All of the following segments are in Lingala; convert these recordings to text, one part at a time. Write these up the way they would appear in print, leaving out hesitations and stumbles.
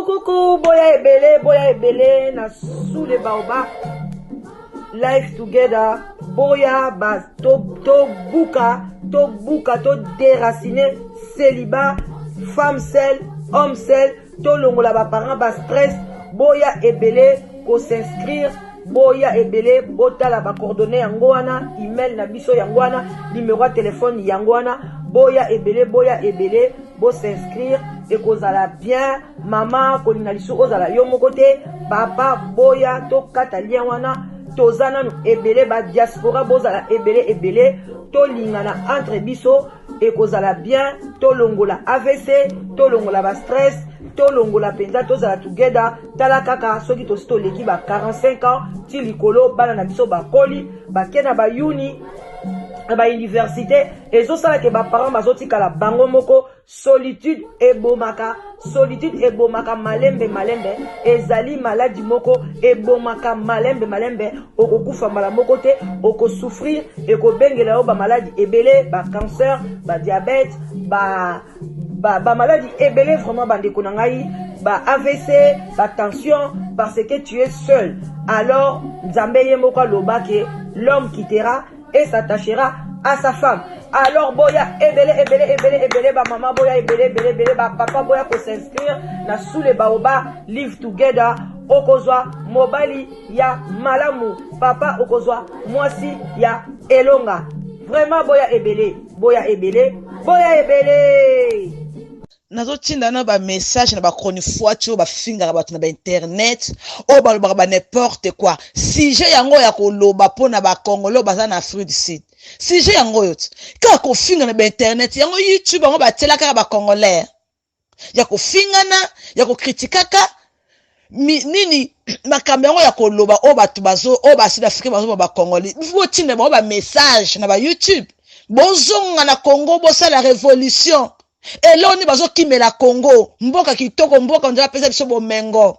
Coucou, boya ebele, na sous les baobab, life together, boya bas, to buka, to déraciner, célibat, femme seule, homme seul, to longola ba parents bas stress, boya ebele, ko s'inscrire, boya ebele, botala ba coordonnées yangoana, email na biso yangoana, numéro de téléphone yangoana, boya ebele, bo s'inscrire. Et kozala bien, maman, kolinga lisu ozala yo moko te, papa, boya, to katalien wana, tozana nu ebele, ba diaspora, bozala ebele, to lingana entre biso, et kozala bien, to longola AVC, to longola ba stress, to longola penza, tozala together, tala kaka, soki to sto leki ba 45 ans, ti likolo, bana na biso ba koli, ba kena ba uni, ba université, et zo sala ke ba parents bazoti kala bango moko, solitude ebomaka, malembe, ezali maladie moko, ebomaka malembe, okokufa mbala moko te, oko souffrir, eko bengela yo ba maladie ebele, ba cancer, ba diabète, ba maladie ebele, vraiment bandeko na ngai, ba AVC, ba tension, parce que tu es seul. Alors, Nzambe ye moko loba ke l'homme quittera et s'attachera à sa femme. Alors boya ebele ba maman boya ebele ba papa boya ko s'inscrire na sous les baobab live together okozwa mobali ya malamu papa okozwa mwasi ya elonga. Vraiment boya ebele nazotinda na ba message na ba chronifoitio ba finga ba na ba internet o ba ba n'importe quoi sujet yango ya koloba pona ba Congolais baza na Afrique du Sud sujet yango yot ka ko finga na ba internet yango YouTube yango ba telaka ba Congolais ya ko fingana ya ko kritikaka nini makambo yango ya koloba o batu bazo o ba Sud Afrique bazo ba Congolais faut tinda ba message na ba YouTube bozonga na Congo bosa la révolution. Et là, on est bazo kimela Congo. Mboka kitoko mboka on dirait pesa biso bomengo.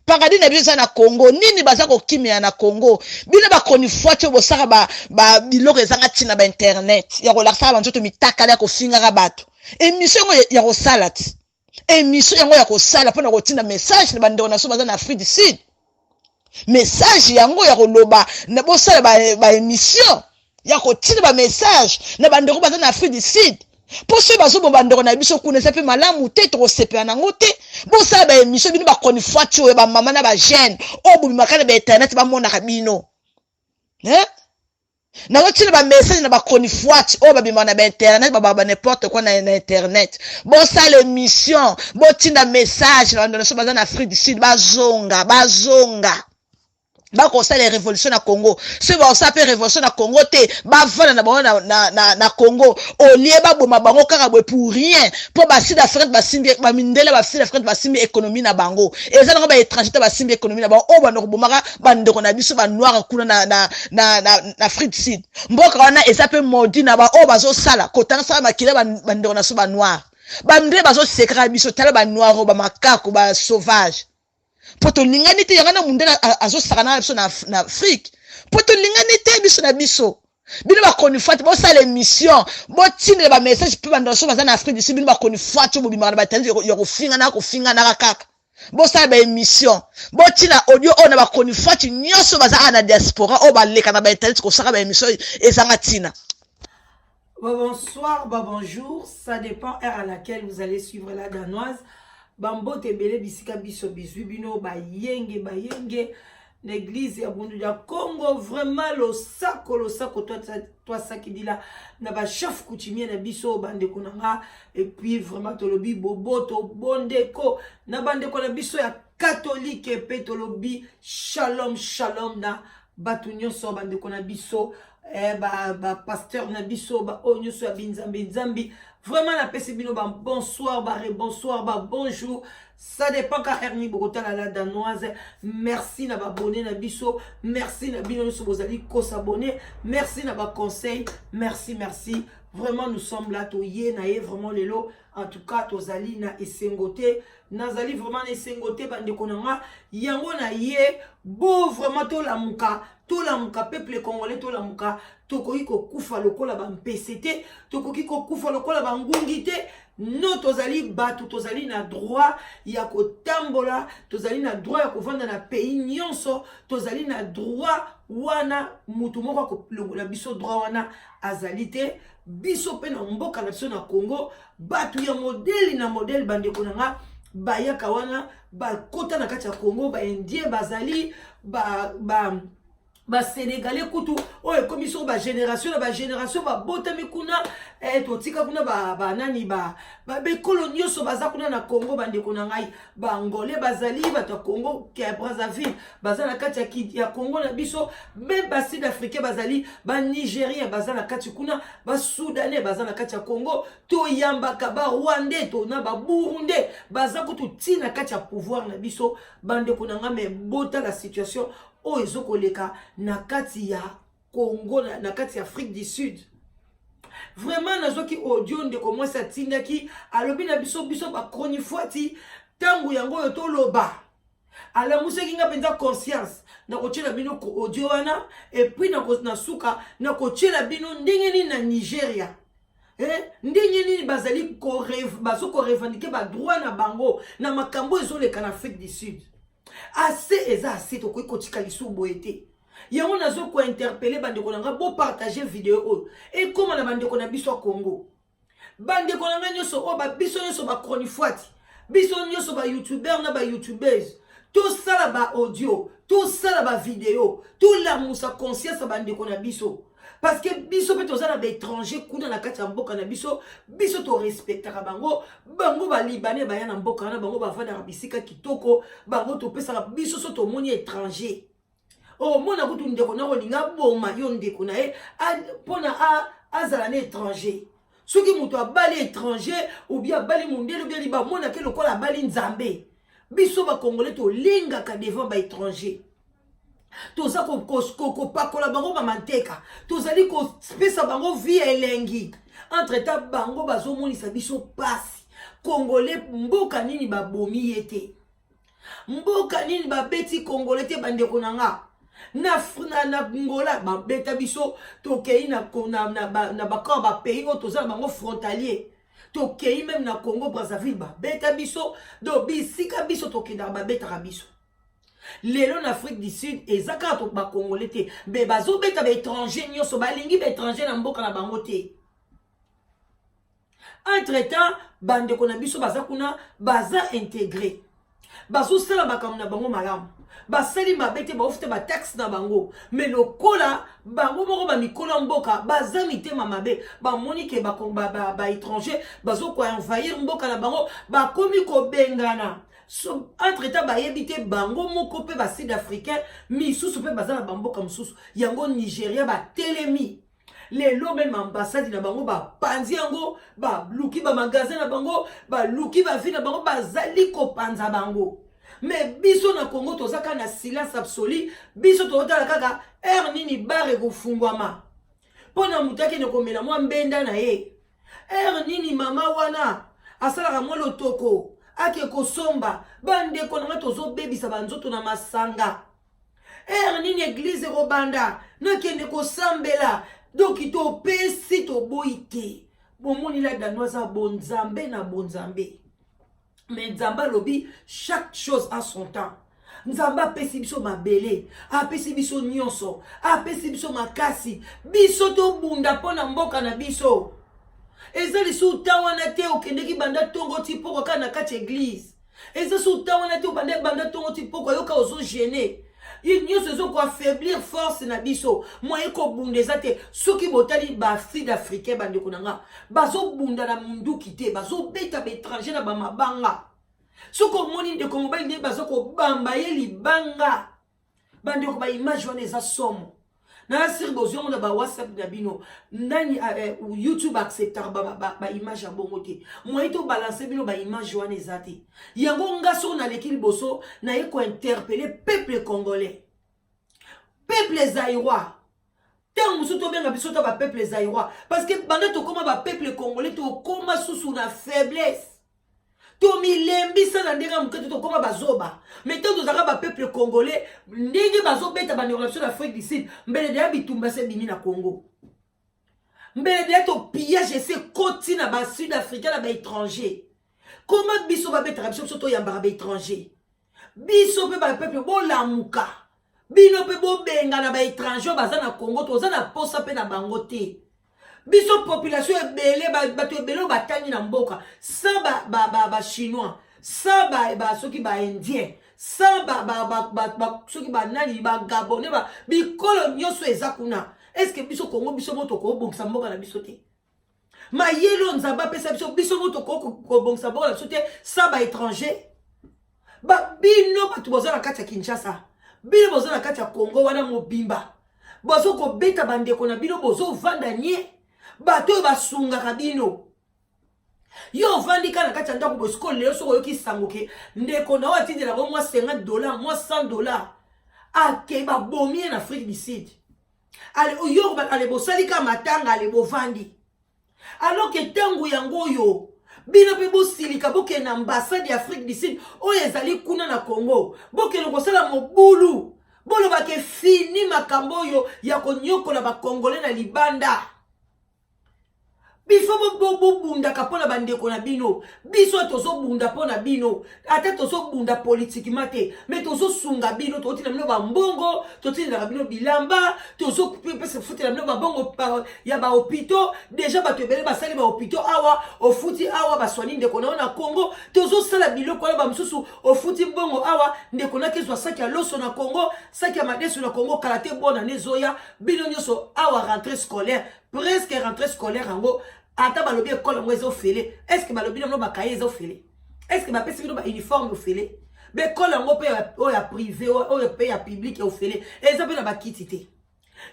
Paradis na biso na Congo. Nini baza ko kimela na Congo. Bina ba konifuatio bosaka ba biloko ezanga tina ba internet. Ya ko laksa ba nzoto mitaka ya ko finga bato. Émission ya ko salat. Émission yango ya ko sala pona ko tina message na bandeko na so baza na Afrique du Sud. Message yango ya ko loba na bosala ba émission. Ya ko tina ba message na bandeko baza na Afrique du Sud. Pour ceux qui ont bandoro na biso kuna sepe malamu te to sepe na ngote bo sa ba émission bino ba konifuatio ba mama na ba jeune o bu makana ba internet ba mona kabino na ngotina ba message na ba konifuatio o ba bimana ba internet ba n'importe quoi na internet bo sa l'émission bo tinda message na ndona so baza na Afrique du Sud bazonga ba konsa les révolutions na Congo ce ba ça peut révolution na Congo te ba vana na bango na Congo au lieu ba boma bango kaka boy pour rien pour ba Sud Afrique ba simbi ba mindela ba Sud Afrique ba simbi économie na bango et ça na ba étranger ba simbi économie na bango o ba no bomaka ba ndeko na biso ba noir kuna na Afrique du Sud mboka wana et ça peut maudit na ba o bazo sala kotanga sala makile ba ndeko na so ba noir ba ndé bazo sekra biso tala ba noir ba makako ba sauvage. Poto linganite yangana mundela azo sakana biso na Afrique. Poto linganite biso na biso. Bino ba konifati bo sa l'émission, bo tine ba message pe banda so baza na Afrique du Sud bino ba konifati bo bimaka ba tandi yo ko finga na kaka. Bo sa ba émission, bo tina audio on ba konifati nyoso baza na diaspora o ba leka na ba internet ko saka ba émission ezanga tina. Bonsoir, bonjour, ça dépend heure à laquelle vous allez suivre la danoise. Bambo tebele bisika biso bizubino ba yenge l'église ya bundu ya Congo vraiment lo sako toi ça qui dit là na ba chef coutumier na biso bande konanga et puis vraiment tolobi boboto bondeko na bande ko na biso ya catholique et petolobi shalom na batu nyonso bande ko na biso ba pasteur na biso ba onyoso ya binzambi vraiment la pesibino ba bonsoir bonjour ça dépend car herni bogota la danoise merci na ba abonné na biso merci na bino so bozali ko s'abonner merci na ba conseil merci Vraiment, nous sommes là, toye na ye vraiment lelo. En tout cas, tozali na esengote. Nazali vraiment na esengote bande konanga. Yango na ye, beau vraiment to la muka peuple congolais to la muka. Tokoki ko kufa lokola ba mpesete, tokoki ko kufa lokola ba ngungite. No tozali batu, tozali na droit ya kotambola, tozali na droit ya kovanda na pays nyonso, tozali na droit wana mutu moko ko longola biso droit wana azalite. Biso pe na mboka na biso na Congo, batu ya modeli na modeli bande konanga bayaka wana bakota na kati ya Congo, ba indien bazali ba sénégalais kutu oye komiso ba génération ba botami kuna totika kuna ba nani ba be kolonio so baza kuna na Congo bande kuna ngai ba angolais bazali ba to Congo ke Brazzaville bazala kati ya Congo na biso, même ba sud africain bazali ba Nigeria bazala kati kuna ba soudanais bazala kati ya Congo to yambaka ba rwandais to na ba burundais baza kutu tina kati ya pouvoir na biso bande kuna nga me bota la situation o ezokoleka na kati ya Congo na kati ya Afrique du Sud. Vraiment nazoki audio ndeko mwasi atindaki alobi na biso ba kronifuati tangu yango yo toloba ala museki nga penza conscience na kochela bino ko audio wana et puis na suka na kochela bino ndenge ni na Nigeria ndenge ni bazali ko revendiquer ba droit na bango na makambo ezoleka na Afrique du Sud. Assez eza assez tokoki kotika lisubo ete yango nazo ko interpeller bande konanga bo partager vidéo et comment na bande kona biso Congo bande konanga nyoso o ba biso nyoso ba kronifuati biso nyoso ba youtubeur na ba youtubeuse tout ça la ba audio tout ça la ba vidéo tout la musa conscience bande kona biso parce que biso pe tozana ba étranger kuna na kati ya mboka na biso to respectaka bango ba libanais ba yana mboka na bango ba vanda bisika kitoko bango to pesa biso so to moni étranger oh mona kutu ndeko na kolinga boma yo ndeko na e pona azala na étranger soki muto abali étranger ou bien abali mundelo bien liba mona ke lokola abali nzambe biso ba congolais to linga ka devant ba étranger. Toza ko pakola bango ba manteka tozali ko spesa bango vie elengi entre ta bango bazomonisa biso pasi congolais mboka nini babomi yete mboka nini babeti congolais te bandeko nanga na ngola babeta biso tokei na bakor ba pays o tozala bango frontalier tokei même na Congo Brazzaville babeta biso do bisika biso tokenda babeta biso. Lelo na Afrique du Sud ezaka to ba congolais te be bazo beta ba étranger nyoso balingi ba étranger na mboka na bango te. Entre temps bande kona biso baza kuna baza intégré bazo sala bakam na bango malamu basali mabete ba ofte ba taxe na bango mais lokola bango moko ba mikolo mboka baza mitema mabe ba moni ke ba étranger bazo ko envahir mboka na bango ba komi ko bengana. So, entre-temps, ba yebite bango moko pe ba sud-africain, misusu pe bazana bamboka misusu, yango Nigeria ba telemi. Lelo même ambassade na bango ba panzi yango, ba luki ba magasin na bango, ba luki ba vie na bango, ba zali ko panza bango. Mais biso na Congo tozaka na silence absolu, biso tozala kaka nini bare go fungwama. Pona mutaki ne komela mwa mbenda na ye. Nini mama wana asala mwa lotoko. Ake kosomba bande konanga tozo bebisa banzoto na masanga nini église robanda nakende kosambela doki to pesi to boite bomoni la danoisa bonzambe na bonzambe mais nzamba lobi chaque chose a son temps. Nzamba pesi biso mabele apesi biso nyonso apesi biso makasi biso to bunda pona mboka na biso. Ezali sou tawana te okendeki banda tongo tipoko kana kati église. Ezali sou tawana te banda tongo tipoko yoka ozo gêner. Nyonso ezo ko affaiblir force na biso. Moye ko bundeza te soki botali ba sud africain bande konanga. Bazo bunda na munduki te, bazo beta ba étranger na ba mabanga. Soko moni de Congo ba inde bazo ko bamba ye libanga. Bande ko ba image wana eza somo. Na sir bozio na ba WhatsApp na bino nani YouTube acceptar ba image ya bongo te moi to balancer bino ba image wana ezate yango ngaso na lekili boso na ye ko interpeller peuple congolais peuple zaïrois tant musu to benga biso to ba peuple zaïrois parce que banda to koma ba peuple congolais to koma sous na faiblesse. To milembi sa na ndenge muketo to koma bazoba. Mais tant tozaka ba peuple congolais ndenge bazobeta ba nation d'Afrique du Sud mbele de bitumba se bimi na Congo. Mbele de to pillage se koti na ba sud-africain na ba étranger. Comment biso ba beta biso to yamba ba étranger. Biso pe ba peuple bo lamuka. Bino pe bo benga na ba étranger baza na Congo toza na posa pe na bango te. Biso population ebele bato ebele batangi na mboka sans ba chinois sans ba soki ba indien sans ba soki ba nani ba gabonais ba bikolo nyoso ezakuna. Est-ce que biso Congo biso moto ko bongisa mboka na biso te? Ma yelo nzamba pesa biso moto ko bongisa mboka na biso te sans ba étranger. Ba bino batu boza na kati ya Kinshasa. Bino boza na kati ya Congo wana mobimba. Bozo ko beta bandeko na bino bozo vanda nye. Bato basunga kabino. Yo vandi kana kati ya ndako bosiko leo soko yoki sangoke. Ndeko na watindi la moi $50, moi $100. Ake ba bomi en Afrique du Sud. Ale yo ale bosali ka matanga ale bovandi. Alors que tangu yango yo bino pe bosilika boke na ambassade d'Afrique du Sud o ezali kuna na Congo. Boke no kosala mobulu. Bolo ba ke fini makambo yo ya konyoko na ba Congolais na libanda. Bifo bo bunda kapona bandeko na bino. Biso tozo bunda pona bino. Ata tozo bunda politiquement te. Mais tozo sunga bino toti na bino ba mbongo, toti na bino bilamba, tozo pese futi na bino ba bongo ya ba hôpitaux. Déjà ba tebele ba sali ba hôpitaux awa, o futi awa ba soigner ndeko na Congo. Tozo sala biloko ba msusu o futi mbongo awa ndeko na kezwa saki ya loso na Congo, saki ya madesu na Congo kalate bona nezoya, bino nyoso awa rentrée scolaire, presque rentrée scolaire ango. Ata balobi école ngo ezofele. Est-ce que balobi no bakaye ezofele? Est-ce que ba pesi bino ba uniforme ofele? Be école ngo pe o ya privé o ya pe ya public ofele. Ezape na ba kitite.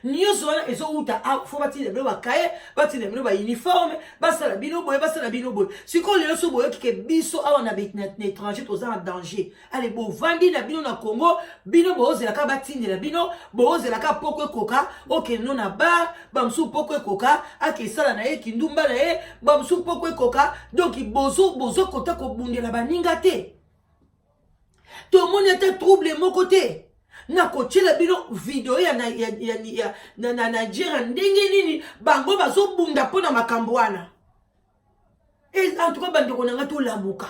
Nyoso wana ezo uta fo bati de ba kaye, bati de ba uniforme, basala bino boye, basala bino boye. Siko lelo so boye ke biso awa na étranger toza en danger. Allez bo vandi na bino na Congo, bino bo ozela ka batindi na bino, bo ozela ka poko koka, oke no na bar, bamsu poko koka, ake sala na ye kindumba na ye, bamsu poko koka, donc bozo kota ko bundela baninga te. Tout le monde était troublé mon côté. Na kochela bino video ya Nigeria ndenge nini bango bazo bunda pona makambo wana. Et en tout cas bandeko nanga to lamuka.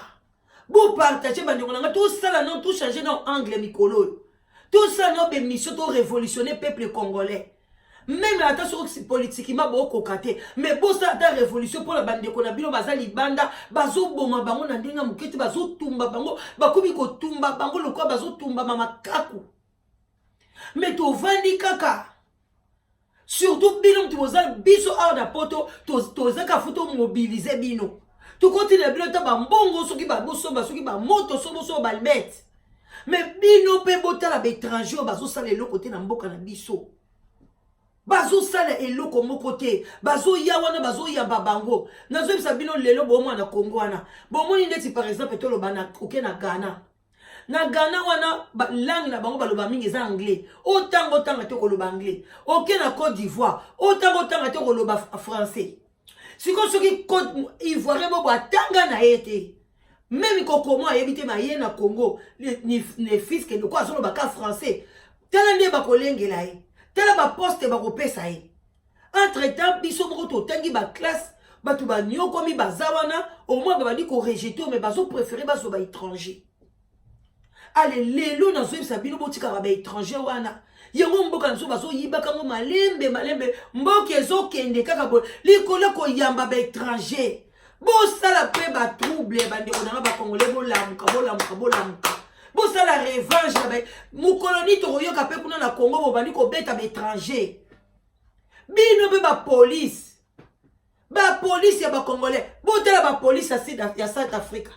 Bo partager bandeko nanga to sala non tout changer dans angle mikolo. Tout ça non be mission to révolutionner peuple congolais. Même la tâche politiquement beaucoup kokate, mais bon ça ta révolution pour la bande de konabino bazali banda bazo boma bango na ndenga muketi bazo tumba bango bakubi ko tumba bango lokwa bazo tumba mama kaku. Mais to vandi kaka. Surtout bino tu bozal biso a na poto to zaka photo mobiliser bino. Tu continue bino ta bambongo soki ba boso ba soki ba moto so ba met. Mais bino pe botala ba étranger bazo sala le côté na mboka na biso. Bazo sala eloko moko te bazo ya wana bazo ya babango nazo bisa bino lelo bomo na Congo wana bomo ndeti par exemple to lobana oke na Ghana wana langue na bango baloba mingi za anglais otango tanga te ko loba anglais oke na Côte d'Ivoire otango tanga te ko loba français siko soki Côte Ivoire bo atanga na ete même ko comment yebite ma ye na Congo ni fils que de quoi zo loba ka français tala nde ba kolengela ye tala ba poste ba kopesa ye. Entre temps biso moko to tangi ba classe batu ba nyoko mi bazawana au moins ba di ko rejeter mais bazo préférer bazo ba étranger. Allez lelo na zo bisa bino botika ba étranger wana. Yango mboka nso bazo yibaka ngo malembe mboka ezo kende kaka bo likolo ko yamba ba étranger. Bo sala pe ba trouble ba ndeko na ba congolais bo lamuka. Pour ça la revanche, mon colonie Toroyoka pe kuna na Congo bo bandi ko beta étranger. Bino be ba police. Ba police ya ba congolais. Bo tela ba police ya South Africa.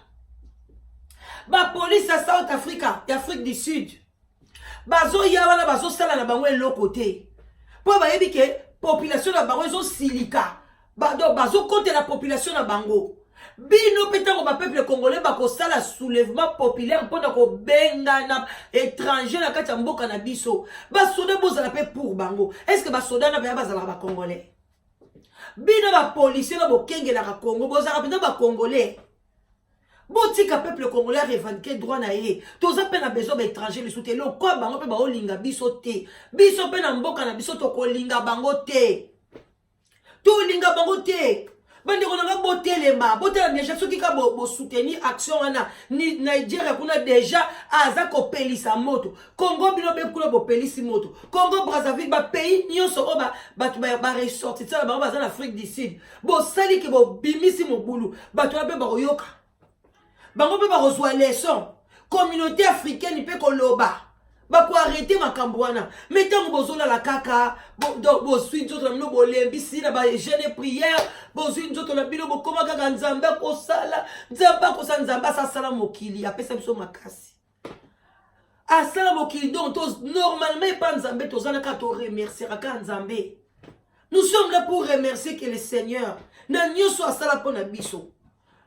Ba police ya South Africa, ya Afrique du Sud. Bazo ya wana bazo sala na bango eloko te. Po ba yebi ke population na bango zo silika. Bazo côté la population na bango. bino petango ba peuple congolais ba ko sala soulèvement populaire pona ko benga na étranger na kati ya mboka na biso ba soda bozala pe pour bango est-ce que ba soda na ba bazala ba congolais bino ba policier na bokenge na Congo bozala pena ba congolais botika peuple congolais revendiquer droit na ye toza pe na besoin ba étranger le soutien lo kwa bango pe ba olinga biso te biso pe na mboka na biso to ko linga bango te to linga bango te bande konanga botelema botela déjà soki ka bo soutenir action wana ni Nigeria kuna déjà aza ko pelisa moto Congo bino be kuna bo pelisi moto Congo Brazzaville ba pays nyonso oba batu ba ressorti tsala ba baza na Afrique du Sud bo sali ke bo bimisi mobulu batu ba be ba yoka bango pe ba reçoit leçon communauté africaine pe koloba ba ko arrêter makambo wana metango bozola la kaka bo suite zoto na mino bo lembisi na ba jeune prière bo suite zoto na bino bo koma kaka nzambe ko sala nzamba ko sa nzamba sa sala mokili apesa biso makasi asala mokili donc normalement pas nzambe tozana ka to remercier ka nzambe nous sommes là pour remercier que le Seigneur na nyoso asala pona biso.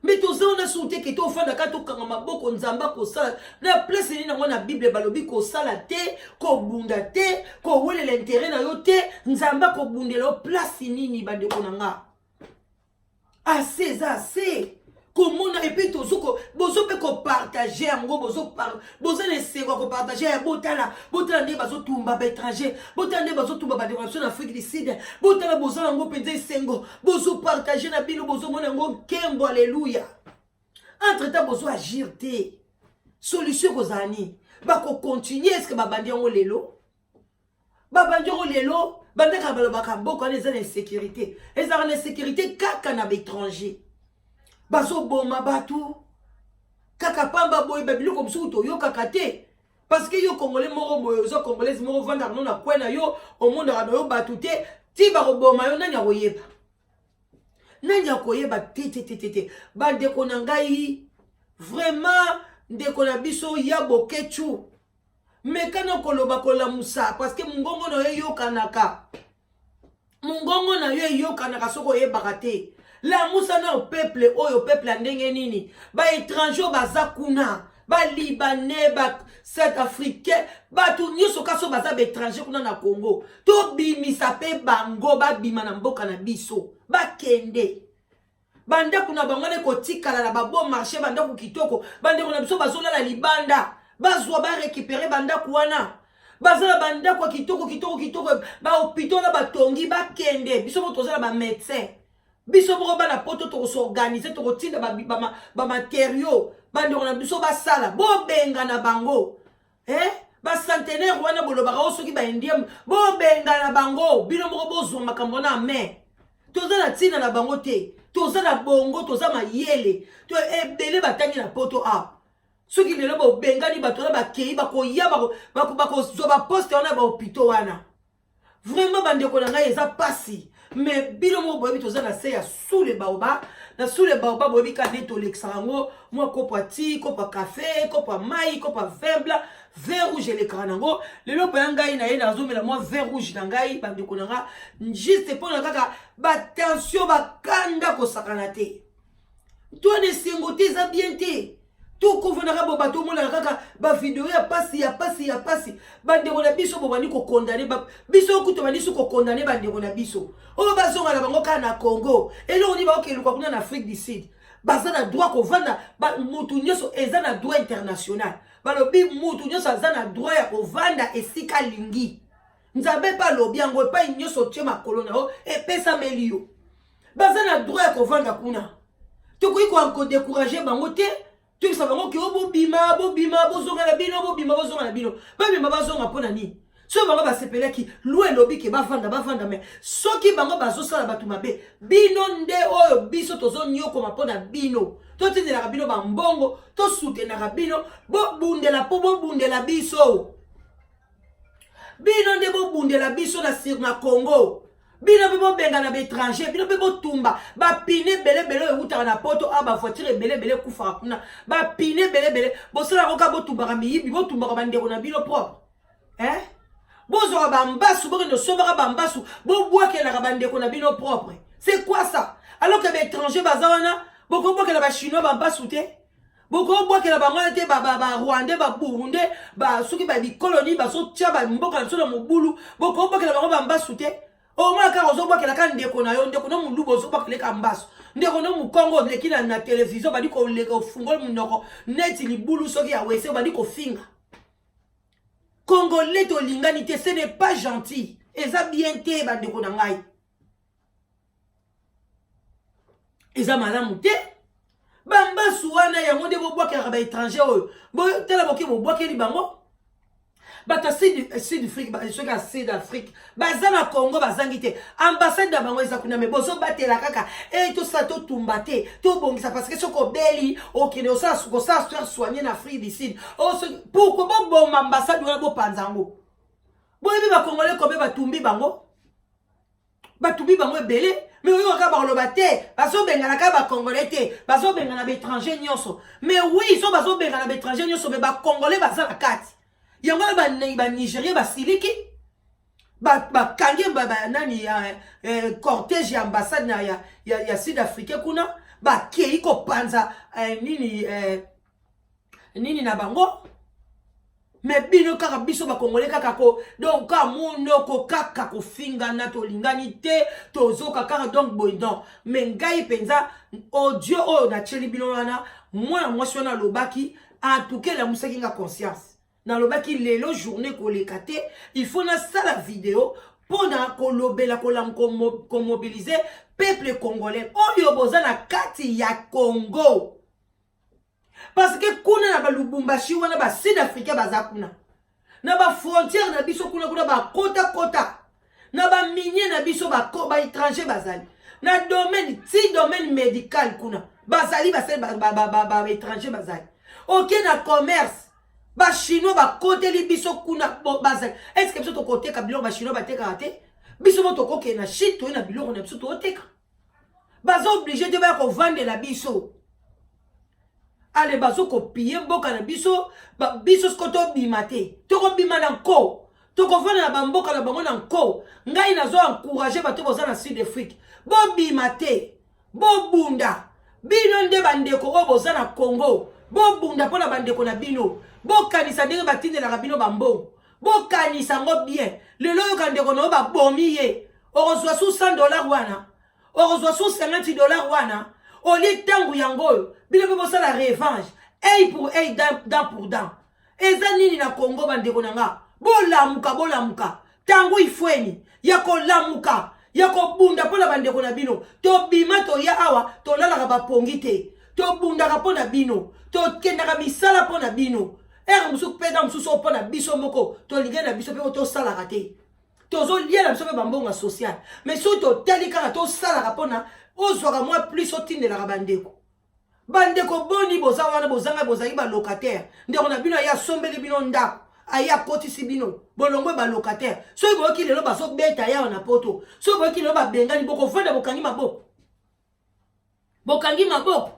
Mais tous on a sauté que tu fais d'accord tout quand ma boko nzamba ko sala na place ni na na Bible balobi ko sala te ko bunda te ko wele l'intérêt na yo te nzamba ko bundelo place nini bande konanga assez comment on a et puis tous ko bozo pe ko partager ngo bozo laisser ko partager botala ne bazo tumba ba étranger botala ne bazo tumba ba défense en Afrique du Sud botala bozo ngo penze sengo bozo partager na bino bozo mona ngo kembo alléluia entre temps bozo agir te solution ko zani ba ko continuer est-ce que ba bandi ngo lelo bandaka balobaka mboko les insécurité les insécurité kaka na étranger baso boma batu kaka pamba boy babilo comme ça to yo kaka te parce que yo congolais moro boyo zo congolais moro vanda non na kwena yo au monde na yo batu te ti ba boma yo nanya koyeba te bande ko na ngai vraiment ndeko na biso ya bokechu mais kana koloba kola musa parce que mungongo na yo kanaka mungongo na yo kanaka soko yebaka te. La moussana au peuple andenge nini ba étranger baza kuna ba libanais ba South Africain ba tout nyoso kaso baza ba étranger kuna na Congo to bimisa pe bango ba bima na mboka na biso ba kende banda kuna bangone ko tikala na ba bon marché banda ku kitoko bande kuna biso bazola la libanda bazwa ba récupérer banda kuana bazala banda kwa kitoko ba hôpital na ba tongi ba kende biso motozala ba médecin biso moko bana poto to s'organiser to tinda ba matériaux bande on a biso ba sala bo benga na bango ba centenaire wana bolo ba soki ba indiem bo benga na bango bino moko bozwa makambo na mais toza na tina na bango te toza na bongo toza mayele to ebele batangi na poto a soki lelo bo benga ni bato na ba kei ba ko ya ba ko zo ba poste wana ba hôpital wana vraiment bande ko na ngai eza pasi. Mais bino mo boyebi toza na se ya sous les baobab na sous les baobab boyebi ka neto l'exango moi kopa ti kopa café kopa mai kopa vin rouge le kanango lelo pe ngai na ye na zomela moi vin rouge na ngai bande ko nga juste pour na kaka ba tension ba kanda ko sakana te toi ne singote za bien te tout convenera bo bato mo na kaka ba vidéo ya pasi bande ko na biso bo bani ko condamner ba biso kuto bani ko condamner bande ko na biso o bazonga na bango kana Congo et là on y va ke luka kuna na Afrique du Sud baza na droit ko vanda ba mutu nyoso eza na droit international ba lobi mutu nyoso eza na droit ya ko vanda esika lingi nzambe pa lobi yango pa nyoso tie makolo na o e pesa melio baza na droit ya ko vanda kuna to ko décourager bango te. Tu sais vraiment que bobima bozonga na bino ba bima bazonga pona ni so bango ba sepela ki loué lobi ke ba vanda mais soki bango bazo sala batu mabe bino nde oyo biso tozo nyoko mapona bino to tindela bino ba mbongo to soutenaka bino bo bundela biso nde bo bundela biso na Congo. Bino bebo benga na étranger, bino bebo tumba, ba pine bele euta na poto ba voiture bele kufa kuna, ba pine bele bosala roka bo tumba ka miyibi bo tumba ka bandeko na bino propre. Bozo ba mbasu bo no sobaka ba mbasu bo bwake na ka bandeko na bino propre. C'est quoi ça? Alors que les étrangers bazawana Boko boke la ba chinois ba mbasu te. Boko boke la ba ngana te ba rwandais ba burundais ba soki ba bi colonie ba so tia ba mboka na so na mobulu. Boko boke la ba mbasu te. O ma ka ozo boke la ka ndeko na yo ndeko no mulubo ozo boke le ka mbasu. Ndeko no mukongo leki na télévision ba di ko leka fungol munoko neti libulu soki ya wese ba di ko finga. Congolais to linganité, ce n'est pas gentil. Et ça bien te ba ndeko na ngai. Eza malamu te. Bamba suwana yango de bo bwakela ba étranger oyo. Bo tela boki bo bwakeli bango. Bata sud Afrique, ba soka sud Afrique. Bazana Congo bazangi te. Ambassade da bango eza kuna me bozo batela kaka. E to sa to tumbate, to bongisa parce que soko beli okene osa ko sa soigner na Afrique du Sud. O pourquoi bo ambassade wana bo panzango. Bo yebi ba Congolais kobe batumbi bango. Batumbi bango ebele. Mais oui, on va le battre. Baso bengana ka ba Congolais te. Baso bengana ba étranger nyonso. Mais oui, ils sont baso bengana ba étranger nyonso mais ba Congolais baza la kati. Yango ba Nigeria ba siliki. Ba kange ba nani cortège ya ambassade na ya Sud Afrique kuna. Ba kei ko panza nini na bango. Mais bino kaka biso ba Congolais kaka ko donc ka muno ko kaka ko finga na to lingani te tozo kaka donc boydon mais ngai penza audio o na cheli bino wana moi sona lobaki en tout cas la musaki nga conscience na lobaki lelo journée ko lekate il faut na sala vidéo pour na ko lobela ko lam ko mobiliser peuple congolais oyo boza na kati ya Congo. Parce que kuna na ba Lubumbashi wana ba Sud Africain baza kuna. Na ba frontière na biso kuna ba kota. Na ba minier na biso ba étranger bazali. Na domaine médical kuna. Bazali ba étranger bazali. OK na commerce. Ba chinois ba côté li biso kuna bazali. Est-ce que biso to côté ka biloko ba chinois ba teka te? Biso mo to koke na shit to na biloko na biso to teka. Baza obligé de ba ko vendre la biso. Ale bazo kopiye mboka na biso biso skoto bimate toko bima na nko toko vana na bamboka na bango na nko ngai nazo encourager bato boza na Sud Afrique bo bimate bo bunda bino nde bandeko o boza na Congo bo bunda pona bandeko na bino bo kanisa ndenge batindelaka bino bambo bo kanisa ngo bien lelo yo kandeko no ba bomi ye orozwa su $100 wana orozwa su $50 wana. Au lieu de tangu yango, bile pe bosa la revanche. Œil pour œil, dent pour dent. Eza nini na Congo bandeko nanga. Bolamuka. Tangu ifweni. Yako lamuka. Yako bunda pona bandeko na bino. To bima to ya awa, to lalaka ba pongite. To bunda ka pona bino. To kenda ka misala pona bino. Musu peda musu so pona biso moko. To ligé na biso pe to sala kate. To zo lié na biso pe bambonga social. Mais so to telika to sala ka pona ozwaka moi plus otindelaka bandeko boni boza wana bozanga bozali ba locataire ndeko na bino ya sombeli bino ndako aya kotisi bino bolongwe ba locataire soki boyoki lelo bazobeta yawa na poto soki boyoki lelo babengani bokovanda bokangi maboko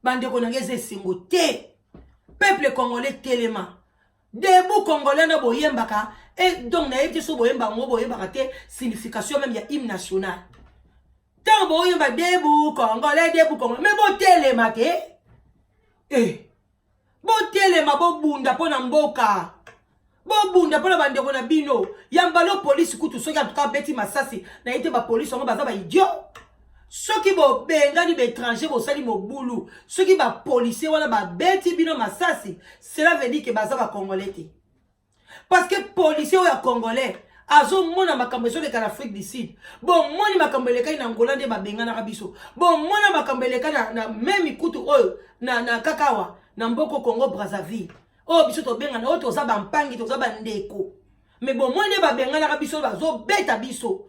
bandeko na ngeze esengo te peuple congolais telema debu congolais na boyembaka et donc na yebite so boyembaka te signification même ya hymne national. Tant bon yamba debu congolais mais bo telema te bo telema bo bunda pona mboka bo bunda pona bandeko na bino yamba lo police kutu soki en tout cas beti masasi na yete ba police ngo baza ba idiot soki bo bengani ba étranger bo sali mobulu soki ba policier wana ba beti bino masasi cela veut dire que baza ba congolais te parce que policier ya congolais azo mona makambo so leka na Afrique du Sud bon moni makambo leka na Angola nde babengana ka biso bon mona makambo leka na même kutu oyo na kakawa na mboko Congo Brazzaville oh biso to bengana o to za bampangi to za bandeko mais bon moni nde babengana ka biso bazo beta biso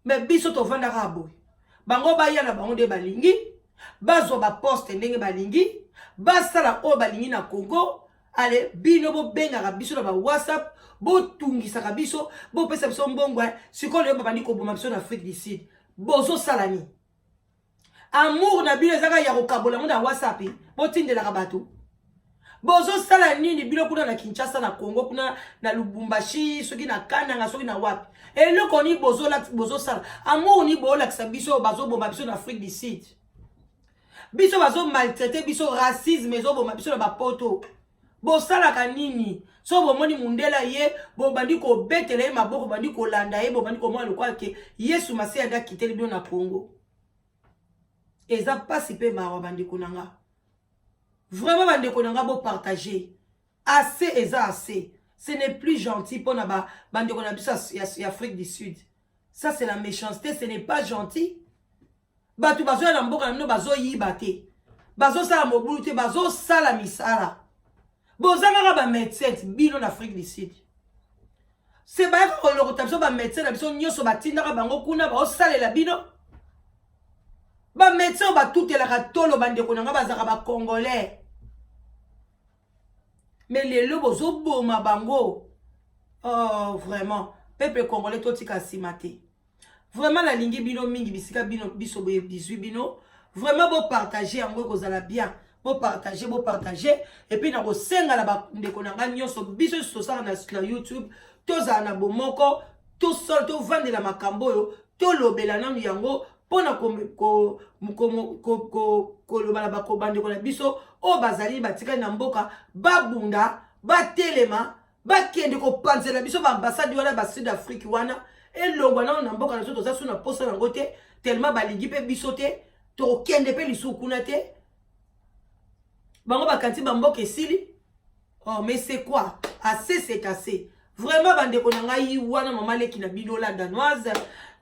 mais biso to vanda ka boy bango baya na bango nde balingi bazo ba poste ndenge balingi basala o balingi na Congo ale bino bo benga biso na ba WhatsApp bo tungisa biso bo pesa biso mbongo siko le babandi ko boma biso na Afrique du Sud bozo salani amour na bino ezaka ya kokabola mo na WhatsApp bo tindela ka bato bozo salani ni bino kuna na Kinshasa na Congo kuna na Lubumbashi soki na Kananga soki na wapi eloko ni bozo sala amour ni bo la biso bazo boma biso na Afrique du Sud biso bazo maltraiter biso racisme ezoboma biso na bapoto bosalaka nini so bomoni mundela ye bobandi kobetela ye maboko bandi kolanda ye bobandi komona lokwa ke Yesu Masiya nda kiteli bino na Congo eza pasi pe mawa bandeko nanga vraiment bandeko nanga bo partager assez eza assez ce n'est plus gentil pour na bandeko na biso ya Afrique du Sud ça c'est la méchanceté ce n'est pas gentil batu bazo ya mboka na bazo yiba te bazo sala mobulu te bazo sala misala bozanga ba médecin bino na Afrique du Sud c'est ba ko lo ko ba médecin na biso nyoso batinda ka bango kuna ba osalela bino ba médecin ba tutela ka tolo bandeko nanga bazaka ba congolais mais les lobos bozo boma bango oh vraiment peuple congolais totika simate vraiment la lingi bino mingi bisika bino biso boye 18 bino vraiment bo partager yango kozala bien bo partager et puis na ko senga la ba ndeko nanga nyonso biso so ça na YouTube toza na bomoko to sol to vendre la makambo yo to lobela na yango pona ko lobala ba ko bande ko na biso o bazali batika na mboka babunda batelema bakende ko panzela biso ba ambassade wana ba Sud Afrique wana elongwa na mboka na soto za suna posa na ngote tellement balingi pe biso te to kende pe lisukuna te bango bakanti ba mboka esili oh mais c'est quoi assez c'est assez vraiment bande ko na ngai wana mama leki na binola danoise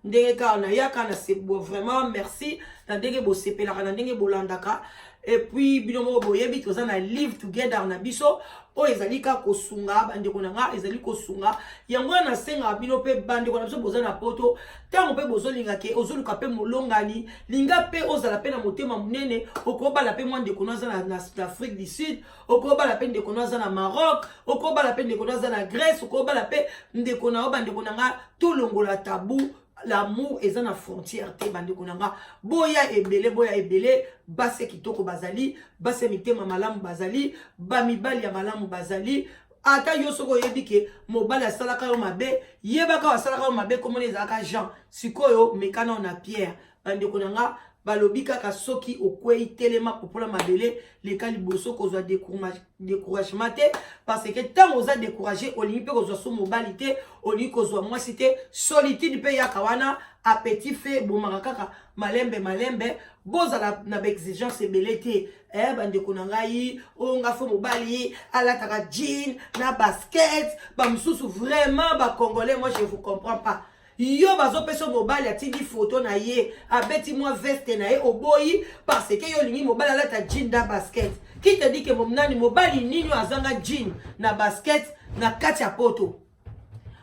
ndenge ka na yaka na sebo vraiment merci na ndenge bo sepelaka na ndenge bolandaka et puis bino mo boyebi toza na live together na biso o ezali ka kosunga bande ko nanga ezali kosunga yango na senga bino pe bande ko na biso boza na poto tango pe bozolinga ke ozoluka pe molongani linga pe ozala pe na motema munene okobala pe mwande ko naza na Afrique du Sud okobala pe ndeko naza na Maroc okobala pe ndeko naza na Grèce okobala pe ndeko na bande ko nanga tout longola tabou. L'amour est na frontière te bandeko nanga boya ebele base kitoko bazali base mitema malamu bazali ba mibali ya malamu bazali ata yo soko yebike mobali asalaka yo mabe yebaka asalaka yo mabe komona ezalaka Jean sikoyo mekana na Pierre bandeko nanga balobi kaka soki okwei telema popola mabele leka liboso kozwa découragement te parce que tant oza découragé olingi pe kozwa so mobali te olingi kozwa mwasi te solitude pe yaka wana appétit fait bomaka kaka malembe bozala na exigence ebele te bandeko na ngai onga fo mobali alataka jean na basket ba mususu vraiment ba congolais moi je vous comprends pas yo bazo peso mobali atindi photo na ye abeti moi veste na ye oboyi parce que yo lingi mobali alata jean na basket qui te dit que momnani mobali nini azanga jean na basket na kati ya poto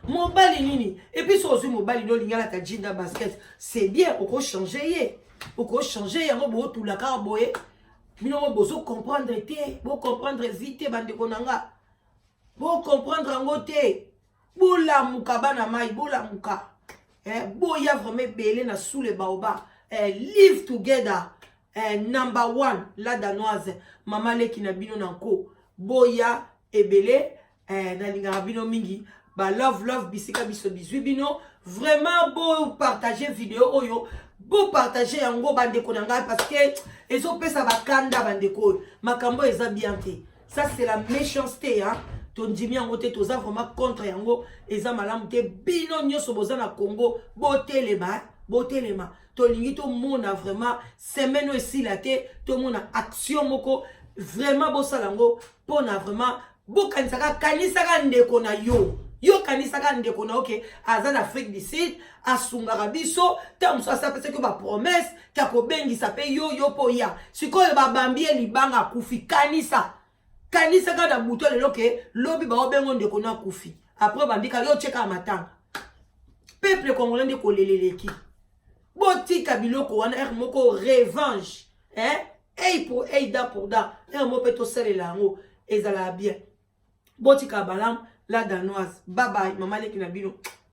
mobali nini et puis so ozu mobali no lingi alata jean na basket c'est bien oko changer yango bo tula ka boye bino mo bozo comprendre te bo comprendre vite bandeko nanga bo comprendre ngo te bola muka bana mai bola muka boya vraiment belé na sous les baobab live together number 1 la danoise mama leki na bino nanko boya ebele na linga bino mingi ba love bisika biso 18 bino vraiment beau partager vidéo oyo beau partager yango bandeko nanga parce que ezo pesa bakanda bandeko makambo eza bien te ça c'est la méchanceté hein tondimi yango te toza vraiment contre yango eza malamu te bino nyoso boza na Congo botelema tolingi to mona vraiment semaine esila te to mona action moko vraiment bosala yango pona vraiment bokanisaka kanisaka ndeko na yo kanisaka ndeko na oke aza na Afrique du Sud asungaka biso ta muso asapesa ko ba promesse ta ko bengisa pe yo po ya sikoyo babambie libanga kufi kanisa kada buto lelo ke lobi ba obengo ndeko na kufi après bandika yo cheka matanga peuple congolais ndeko leleleki botika biloko wana moko revanche pour da pour da mo peto selela ngo ezala bien botika balam la danoise bye bye mama leki na bino